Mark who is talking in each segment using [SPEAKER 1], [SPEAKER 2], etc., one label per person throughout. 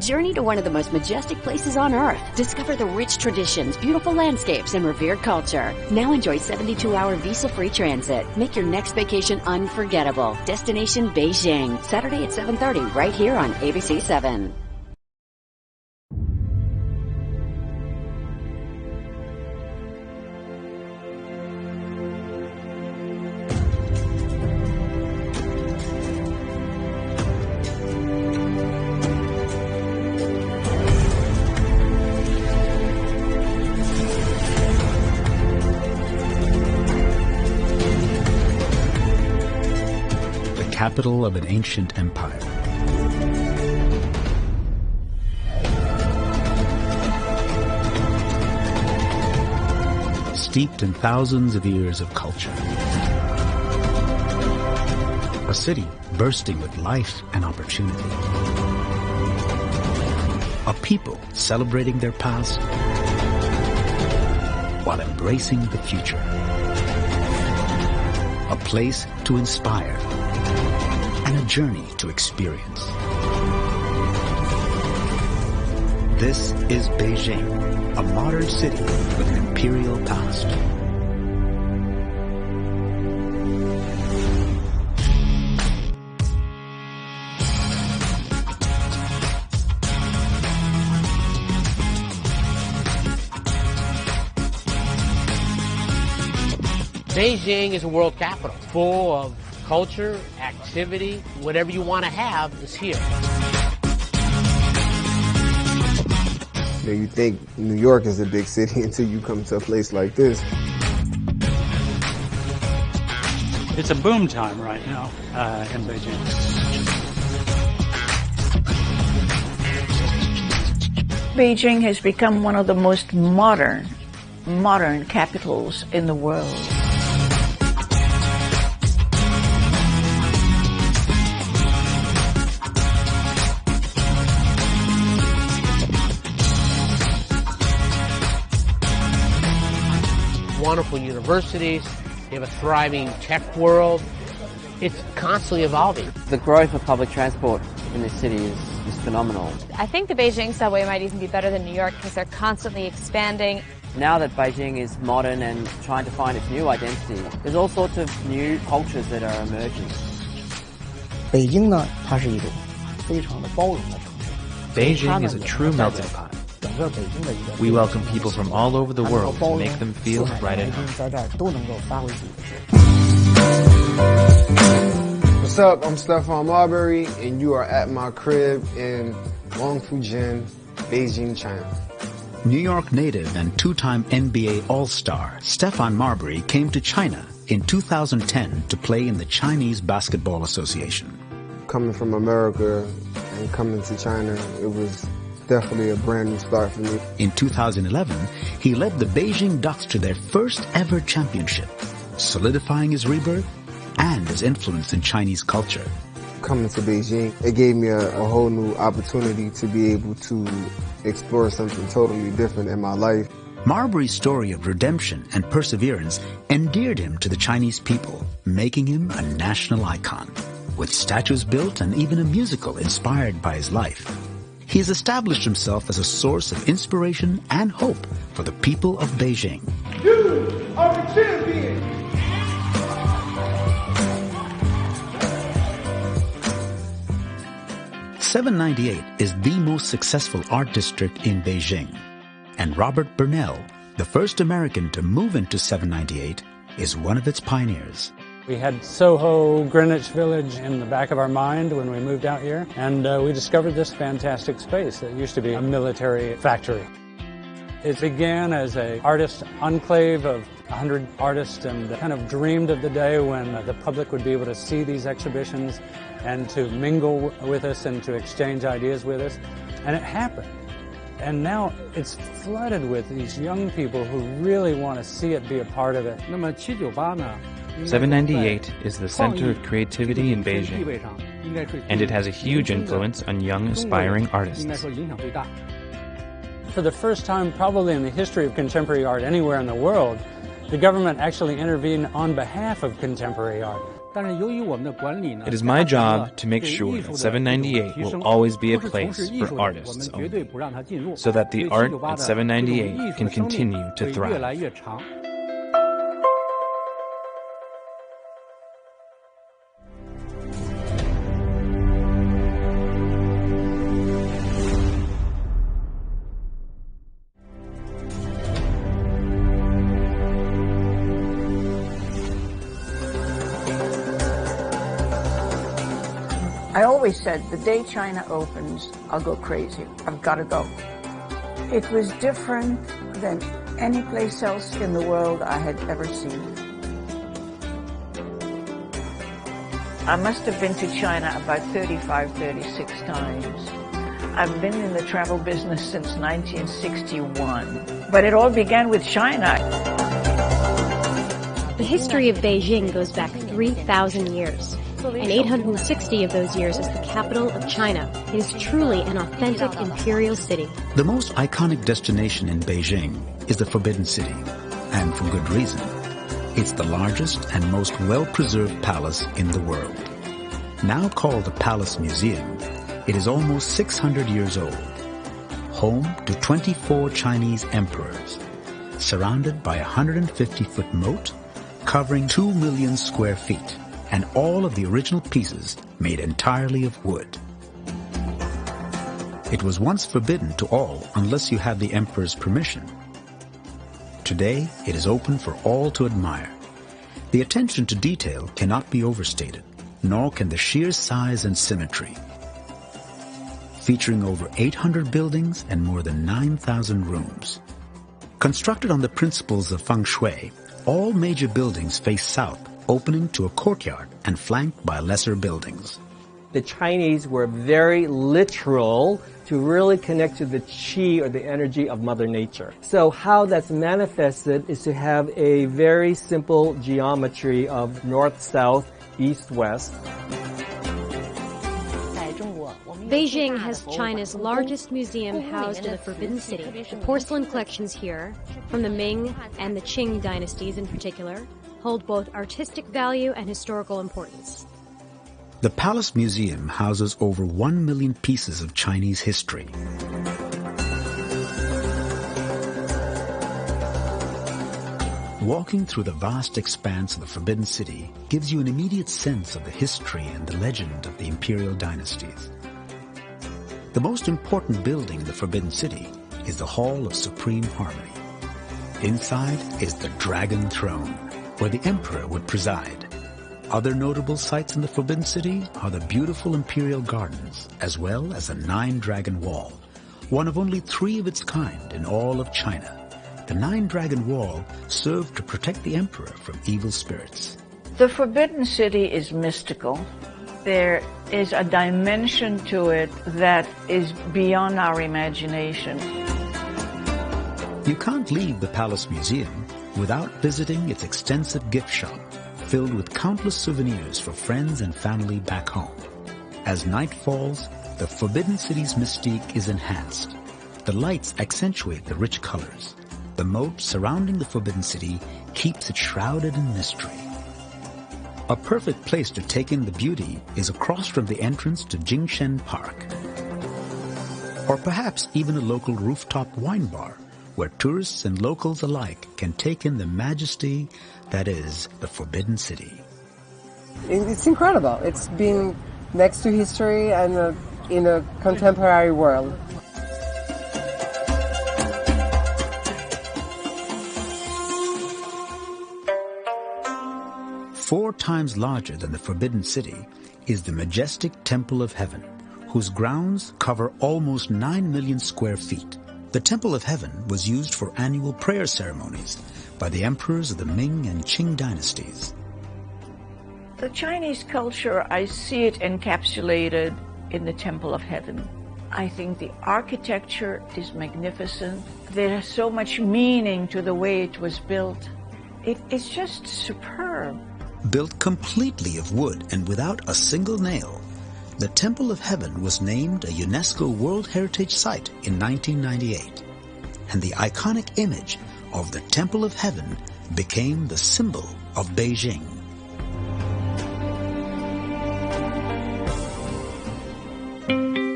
[SPEAKER 1] Journey to one of the most majestic places on Earth. Discover the rich traditions, beautiful landscapes, and revered culture. Now enjoy 72-hour visa-free transit. Make your next vacation unforgettable. Destination Beijing. Saturday at 7:30 right here on ABC 7.
[SPEAKER 2] Capital of an ancient empire. Steeped in thousands of years of culture. A city bursting with life and opportunity. A people celebrating their past while embracing the future. A place to inspire and a journey to experience. This is Beijing, a modern city with an imperial past.
[SPEAKER 3] Beijing is a world capital, full of culture, activity, whatever you want to have is here.
[SPEAKER 4] You think New York is a big city until you come to a place like this.
[SPEAKER 5] It's a boom time right now in Beijing.
[SPEAKER 6] Beijing has become one of the most modern capitals in the world.
[SPEAKER 3] Wonderful universities, you have a thriving tech world. It's constantly evolving.
[SPEAKER 7] The growth of public transport in this city is phenomenal.
[SPEAKER 8] I think the Beijing subway might even be better than New York because they're constantly expanding.
[SPEAKER 7] Now that Beijing is modern and trying to find its new identity, there's all sorts of new cultures that are emerging.
[SPEAKER 9] 北京呢，它是一种非常的包容的城市。
[SPEAKER 10] Beijing is a true melting pot. We welcome people from all over the world to make them feel right at home.
[SPEAKER 4] What's up? I'm Stefan Marbury, and you are at my crib in Wangfujing, Beijing, China.
[SPEAKER 2] New York native and two-time NBA All-Star Stefan Marbury came to China in 2010 to play in the Chinese Basketball Association.
[SPEAKER 4] Coming from America and coming to China, it was definitely a brand new start for me.
[SPEAKER 2] In 2011, he led the Beijing Ducks to their first ever championship, solidifying his rebirth and his influence in Chinese culture.
[SPEAKER 4] Coming to Beijing, it gave me a whole new opportunity to be able to explore something totally different in my life.
[SPEAKER 2] Marbury's story of redemption and perseverance endeared him to the Chinese people, making him a national icon. With statues built and even a musical inspired by his life, he has established himself as a source of inspiration and hope for the people of Beijing.
[SPEAKER 11] You are the champion!
[SPEAKER 2] .798 is the most successful art district in Beijing, and Robert Burnell, the first American to move into 798, is one of its pioneers.
[SPEAKER 5] We had Soho, Greenwich Village in the back of our mind when we moved out here, and we discovered this fantastic space that used to be a military factory. It began as an artist enclave of 100 artists and kind of dreamed of the day when the public would be able to see these exhibitions and to mingle with us and to exchange ideas with us. And it happened. And now it's flooded with these young people who really want to see it, be a part of it.
[SPEAKER 10] 798 is the center of creativity in Beijing, and it has a huge influence on young aspiring artists.
[SPEAKER 5] For the first time probably in the history of contemporary art anywhere in the world, the government actually intervened on behalf of contemporary art.
[SPEAKER 10] It is my job to make sure that 798 will always be a place for artists only, so that the art at 798 can continue to thrive.
[SPEAKER 6] I always said, the day China opens, I'll go crazy. I've got to go. It was different than any place else in the world I had ever seen. I must have been to China about 35, 36 times. I've been in the travel business since 1961. But it all began with China.
[SPEAKER 12] The history of Beijing goes back 3,000 years. And 860 of those years as the capital of China. It is truly an authentic imperial city.
[SPEAKER 2] The most iconic destination in Beijing is the Forbidden City, and for good reason. It's the largest and most well-preserved palace in the world. Now called the Palace Museum, it is almost 600 years old, home to 24 Chinese emperors, surrounded by a 150-foot moat covering 2 million square feet, and all of the original pieces made entirely of wood. It was once forbidden to all unless you had the emperor's permission. Today, it is open for all to admire. The attention to detail cannot be overstated, nor can the sheer size and symmetry. Featuring over 800 buildings and more than 9,000 rooms. Constructed on the principles of feng shui, all major buildings face south, opening to a courtyard and flanked by lesser buildings.
[SPEAKER 13] The Chinese were very literal to really connect to the qi or the energy of Mother Nature. So how that's manifested is to have a very simple geometry of north-south, east-west.
[SPEAKER 12] Beijing has China's largest museum housed in the Forbidden City. The porcelain collections here, from the Ming and the Qing dynasties in particular, hold both artistic value and historical importance.
[SPEAKER 2] The Palace Museum houses over 1 million pieces of Chinese history. Walking through the vast expanse of the Forbidden City gives you an immediate sense of the history and the legend of the imperial dynasties. The most important building in the Forbidden City is the Hall of Supreme Harmony. Inside is the Dragon Throne, where the emperor would preside. Other notable sites in the Forbidden City are the beautiful imperial gardens, as well as the 9-Dragon Wall, one of only 3 of its kind in all of China. The 9-Dragon Wall served to protect the emperor from evil spirits.
[SPEAKER 6] The Forbidden City is mystical. There is a dimension to it that is beyond our imagination.
[SPEAKER 2] You can't leave the Palace Museum without visiting its extensive gift shop, filled with countless souvenirs for friends and family back home. As night falls, the Forbidden City's mystique is enhanced. The lights accentuate the rich colors. The moat surrounding the Forbidden City keeps it shrouded in mystery. A perfect place to take in the beauty is across from the entrance to Jingshen Park. Or perhaps even a local rooftop wine bar, where tourists and locals alike can take in the majesty that is the Forbidden City.
[SPEAKER 14] It's incredible. It's being next to history and in a contemporary world.
[SPEAKER 2] Four times larger than the Forbidden City is the majestic Temple of Heaven, whose grounds cover almost 9 million square feet. The Temple of Heaven was used for annual prayer ceremonies by the emperors of the Ming and Qing dynasties.
[SPEAKER 6] The Chinese culture, I see it encapsulated in the Temple of Heaven. I think the architecture is magnificent. There's so much meaning to the way it was built. It's just superb.
[SPEAKER 2] Built completely of wood and without a single nail, the Temple of Heaven was named a UNESCO World Heritage Site in 1998, and the iconic image of the Temple of Heaven became the symbol of Beijing.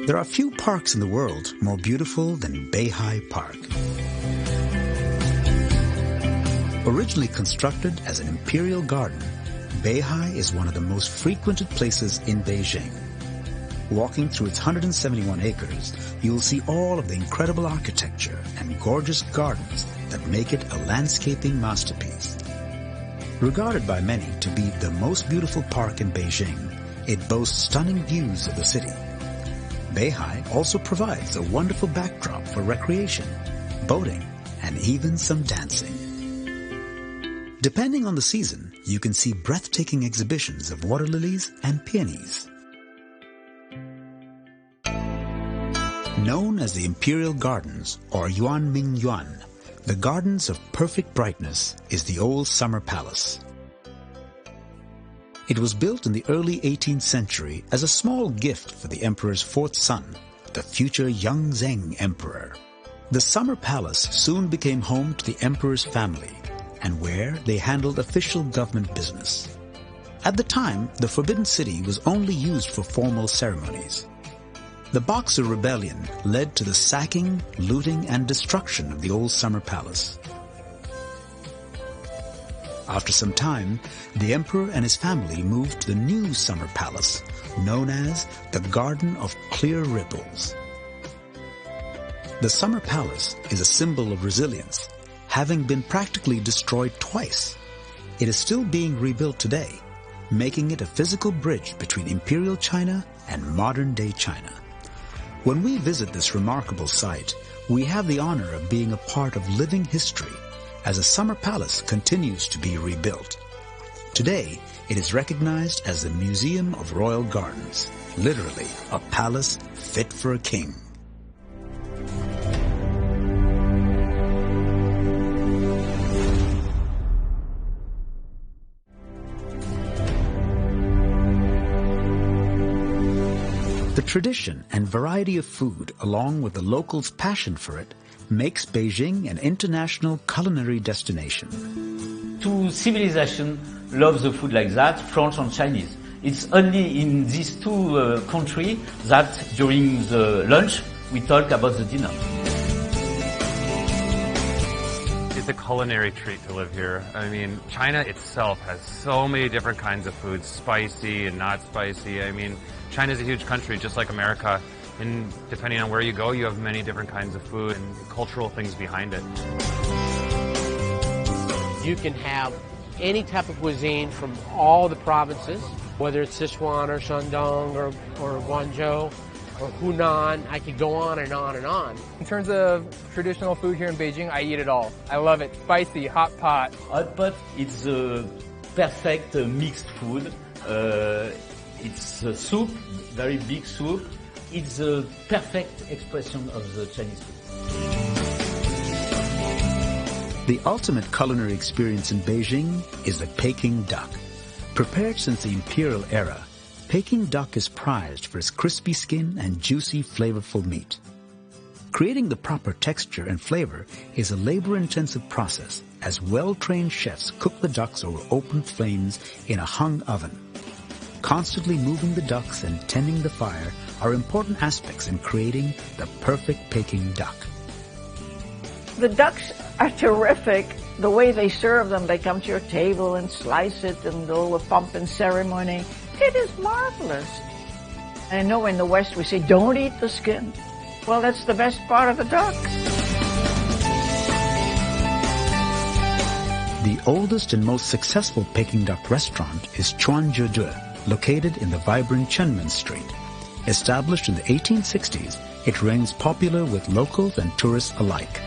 [SPEAKER 2] There are few parks in the world more beautiful than Beihai Park. Originally constructed as an imperial garden, Beihai is one of the most frequented places in Beijing. Walking through its 171 acres, you'll see all of the incredible architecture and gorgeous gardens that make it a landscaping masterpiece. Regarded by many to be the most beautiful park in Beijing, it boasts stunning views of the city. Beihai also provides a wonderful backdrop for recreation, boating, and even some dancing. Depending on the season, you can see breathtaking exhibitions of water lilies and peonies. Known as the Imperial Gardens, or Yuanming Yuan, the Gardens of Perfect Brightness is the old summer palace. It was built in the early 18th century as a small gift for the emperor's fourth son, the future Yongzheng emperor. The summer palace soon became home to the emperor's family, and where they handled official government business. At the time, the Forbidden City was only used for formal ceremonies. The Boxer Rebellion led to the sacking, looting, and destruction of the old summer palace. After some time, the emperor and his family moved to the new summer palace, known as the Garden of Clear Ripples. The summer palace is a symbol of resilience, having been practically destroyed twice. It is still being rebuilt today, making it a physical bridge between Imperial China and modern-day China. When we visit this remarkable site, we have the honor of being a part of living history as the summer palace continues to be rebuilt. Today, it is recognized as the Museum of Royal Gardens, literally a palace fit for a king. The tradition and variety of food, along with the locals' passion for it, makes Beijing an international culinary destination.
[SPEAKER 15] Two civilizations love the food like that, French and Chinese. It's only in these two countries that during the lunch we talk about the dinner.
[SPEAKER 16] It's a culinary treat to live here. I mean, China itself has so many different kinds of foods, spicy and not spicy. I mean, China's a huge country, just like America, and depending on where you go, you have many different kinds of food and cultural things behind it.
[SPEAKER 3] You can have any type of cuisine from all the provinces, whether it's Sichuan or Shandong or Guangzhou or Hunan. I could go on and on and on.
[SPEAKER 17] In terms of traditional food here in Beijing, I eat it all. I love it. Spicy, hot pot.
[SPEAKER 15] Hot pot, it's a perfect mixed food. It's a soup, very big soup. It's a perfect expression of the Chinese food.
[SPEAKER 2] The ultimate culinary experience in Beijing is the Peking duck. Prepared since the imperial era, Peking duck is prized for its crispy skin and juicy, flavorful meat. Creating the proper texture and flavor is a labor-intensive process, as well-trained chefs cook the ducks over open flames in a hung oven. Constantly moving the ducks and tending the fire are important aspects in creating the perfect Peking duck.
[SPEAKER 6] The ducks are terrific. The way they serve them, they come to your table and slice it and do a pomp and ceremony. It is marvelous. I know in the West we say, don't eat the skin. Well, that's the best part of the duck.
[SPEAKER 2] The oldest and most successful Peking duck restaurant is Chuanzhedue, located in the vibrant Chenmen Street. Established in the 1860s, it remains popular with locals and tourists alike.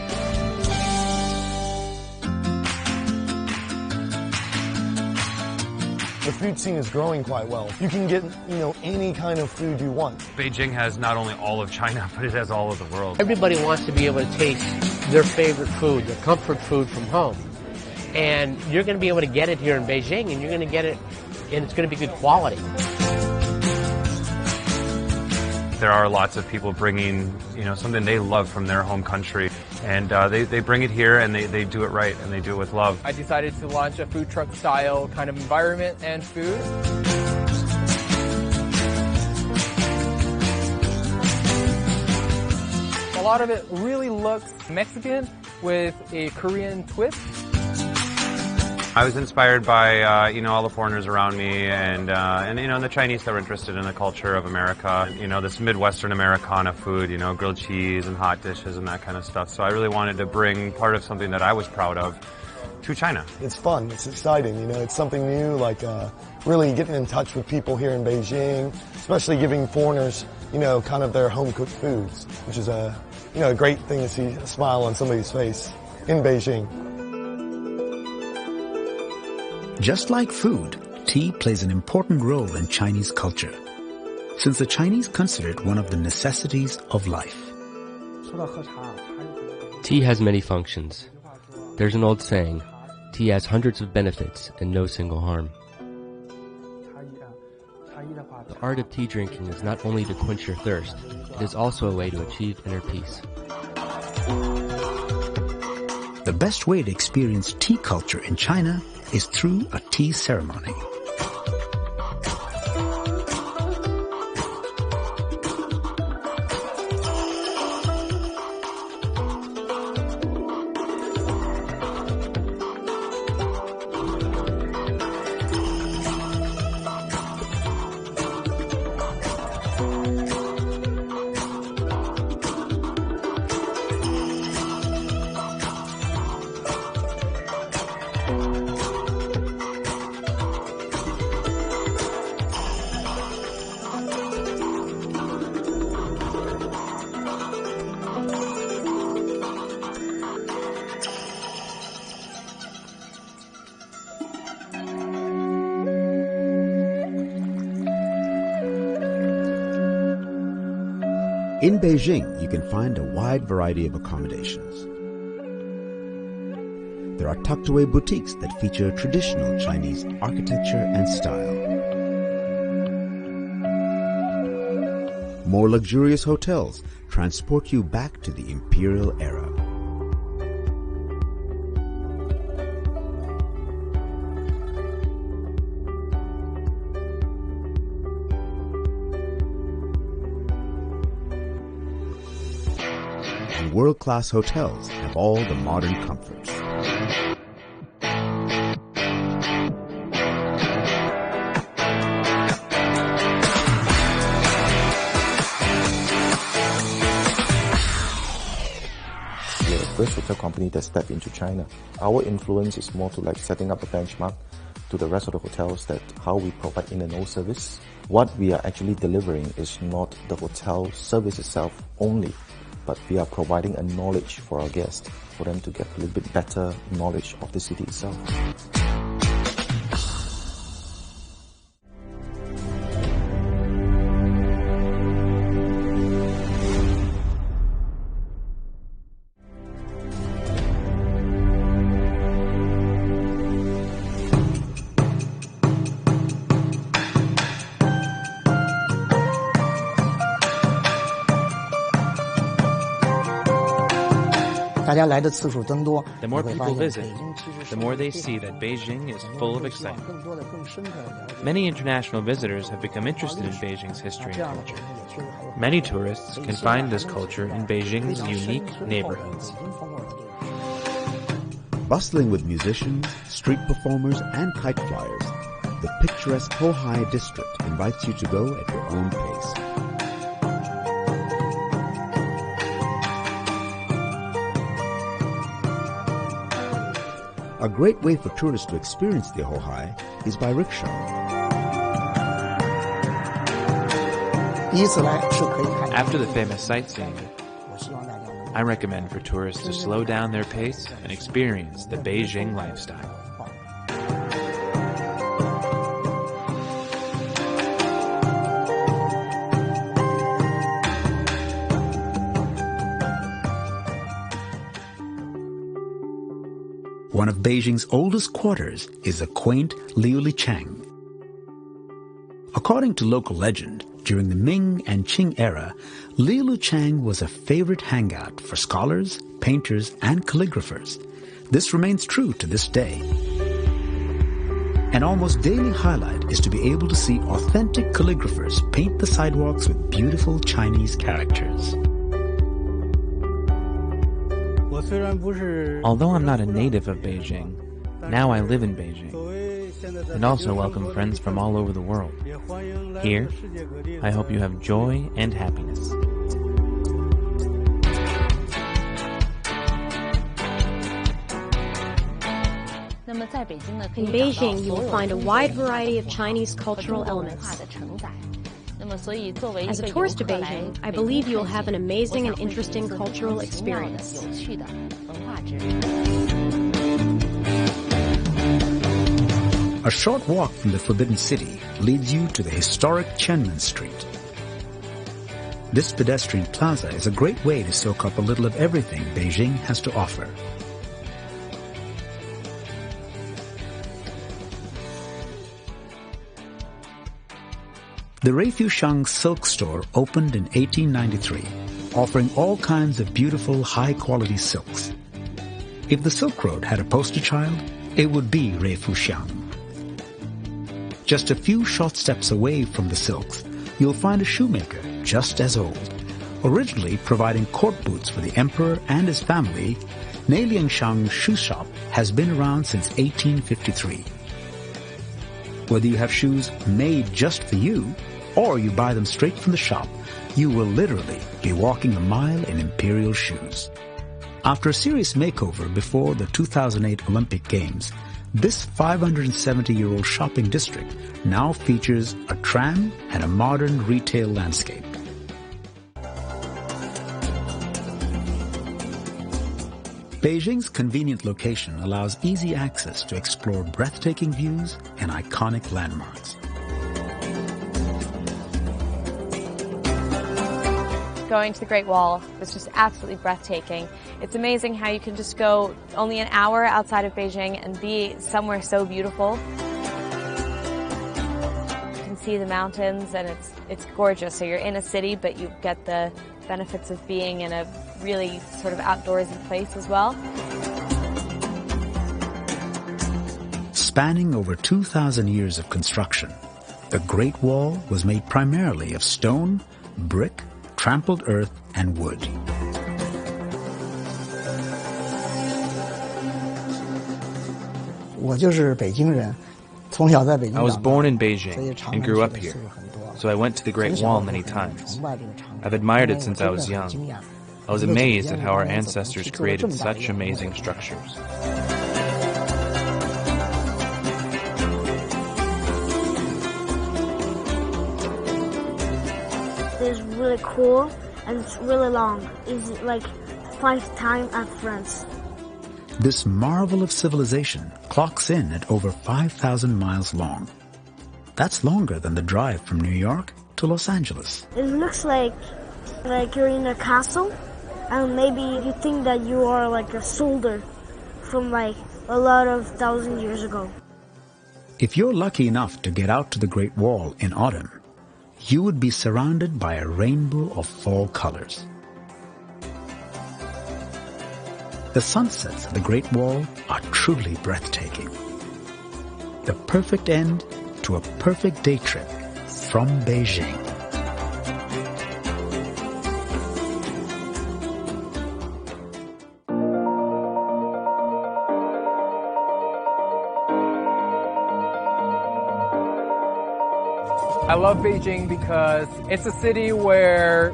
[SPEAKER 11] The food scene is growing quite well. You can get, any kind of food you want.
[SPEAKER 16] Beijing has not only all of China, but it has all of the world.
[SPEAKER 3] Everybody wants to be able to taste their favorite food, their comfort food from home. And you're going to be able to get it here in Beijing, and you're going to get it, and it's going to be good quality.
[SPEAKER 16] There are lots of people bringing, something they love from their home country, and they bring it here and they do it right, and they do it with love.
[SPEAKER 17] I decided to launch a food truck style kind of environment and food. lot of it really looks Mexican with a Korean twist.
[SPEAKER 16] I was inspired by, all the foreigners around me and the Chinese that were interested in the culture of America. This Midwestern Americana food, grilled cheese and hot dishes and that kind of stuff. So I really wanted to bring part of something that I was proud of to China.
[SPEAKER 11] It's fun. It's exciting. It's something new, like really getting in touch with people here in Beijing, especially giving foreigners, kind of their home-cooked foods, which is a great thing to see a smile on somebody's face in Beijing.
[SPEAKER 2] Just like food, tea plays an important role in Chinese culture, since the Chinese consider it one of the necessities of life.
[SPEAKER 18] Tea has many functions. There's an old saying, tea has hundreds of benefits and no single harm. The art of tea drinking is not only to quench your thirst, it is also a way to achieve inner peace.
[SPEAKER 2] The best way to experience tea culture in China is through a tea ceremony.
[SPEAKER 19] In Beijing, you can find a wide variety of accommodations. There are tucked-away boutiques that feature traditional Chinese architecture and style. More luxurious hotels transport you back to the imperial era. World-class hotels have all the modern comforts.
[SPEAKER 20] We are the first hotel company that stepped into China. Our influence is more to like setting up a benchmark to the rest of the hotels that how we provide in and out service. What we are actually delivering is not the hotel service itself only, but we are providing a knowledge for our guests, for them to get a little bit better knowledge of the city itself.
[SPEAKER 10] The more people visit, the more they see that Beijing is full of excitement. Many international visitors have become interested in Beijing's history and culture. Many tourists can find this culture in Beijing's unique neighborhoods.
[SPEAKER 19] Bustling with musicians, street performers, and kite flyers, the picturesque Hohai district invites you to go at your own pace. A great way for tourists to experience the Hohai is by rickshaw.
[SPEAKER 10] After the famous sightseeing, I recommend for tourists to slow down their pace and experience the Beijing lifestyle.
[SPEAKER 2] One of Beijing's oldest quarters is the quaint Liulichang. According to local legend, during the Ming and Qing era, Liulichang was a favorite hangout for scholars, painters, and calligraphers. This remains true to this day. An almost daily highlight is to be able to see authentic calligraphers paint the sidewalks with beautiful Chinese characters.
[SPEAKER 10] Although I'm not a native of Beijing, now I live in Beijing, and also welcome friends from all over the world. Here, I hope you have joy and happiness.
[SPEAKER 12] In Beijing, you will find a wide variety of Chinese cultural elements. As a tourist to Beijing, I believe you will have an amazing and interesting cultural experience.
[SPEAKER 2] A short walk from the Forbidden City leads you to the historic Tiananmen Street. This pedestrian plaza is a great way to soak up a little of everything Beijing has to offer. The Reifushang Silk Store opened in 1893, offering all kinds of beautiful, high-quality silks. If the Silk Road had a poster child, it would be Reifushang. Just a few short steps away from the silks, you'll find a shoemaker just as old. Originally providing court boots for the emperor and his family, Neiliangshan Shoe Shop has been around since 1853. Whether you have shoes made just for you, or you buy them straight from the shop, you will literally be walking a mile in imperial shoes. After a serious makeover before the 2008 Olympic Games, this 570-year-old shopping district now features a tram and a modern retail landscape. Beijing's convenient location allows easy access to explore breathtaking views and iconic landmarks.
[SPEAKER 8] Going to the Great Wall was just absolutely breathtaking. It's amazing how you can just go only an hour outside of Beijing and be somewhere so beautiful. You can see the mountains and it's gorgeous. So you're in a city, but you get the benefits of being in a really sort of outdoorsy place as well.
[SPEAKER 2] Spanning over 2,000 years of construction, the Great Wall was made primarily of stone, brick, trampled earth, and wood.
[SPEAKER 9] I
[SPEAKER 10] was born in Beijing and grew up here, so I went to the Great Wall many times. I've admired it since I was young. I was amazed at how our ancestors created such amazing structures.
[SPEAKER 21] It's really cool and it's really long. It's like 5 times as France.
[SPEAKER 2] This marvel of civilization clocks in at over 5,000 miles long. That's longer than the drive from New York to Los Angeles.
[SPEAKER 21] It looks like you're in a castle, and maybe you think that you are like a soldier from like a lot of 1,000 years ago.
[SPEAKER 2] If you're lucky enough to get out to the Great Wall in autumn, you would be surrounded by a rainbow of fall colors. The sunsets of the Great Wall are truly breathtaking. The perfect end to a perfect day trip from Beijing.
[SPEAKER 17] I love Beijing because it's a city where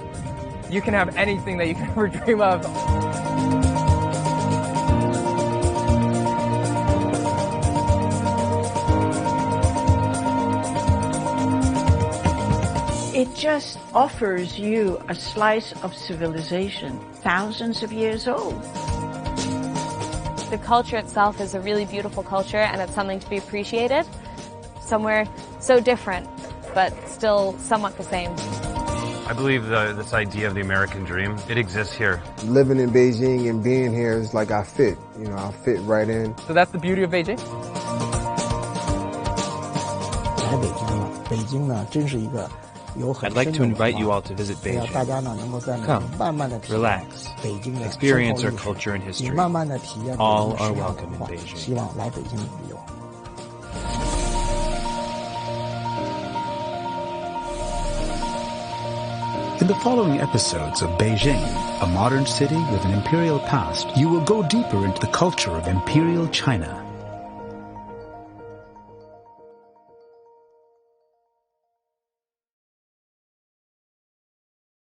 [SPEAKER 17] you can have anything that you can ever dream of.
[SPEAKER 6] It just offers you a slice of civilization, thousands of years old.
[SPEAKER 8] The culture itself is a really beautiful culture, and it's something to be appreciated. Somewhere so different, but still somewhat the same.
[SPEAKER 16] I believe this idea of the American dream, it exists here.
[SPEAKER 4] Living in Beijing and being here is like I fit right in.
[SPEAKER 17] So that's the beauty of Beijing.
[SPEAKER 10] I'd like to invite you all to visit Beijing. Come, relax, experience our culture and history. All are welcome in Beijing.
[SPEAKER 2] In the following episodes of Beijing, a modern city with an imperial past, you will go deeper into the culture of Imperial China.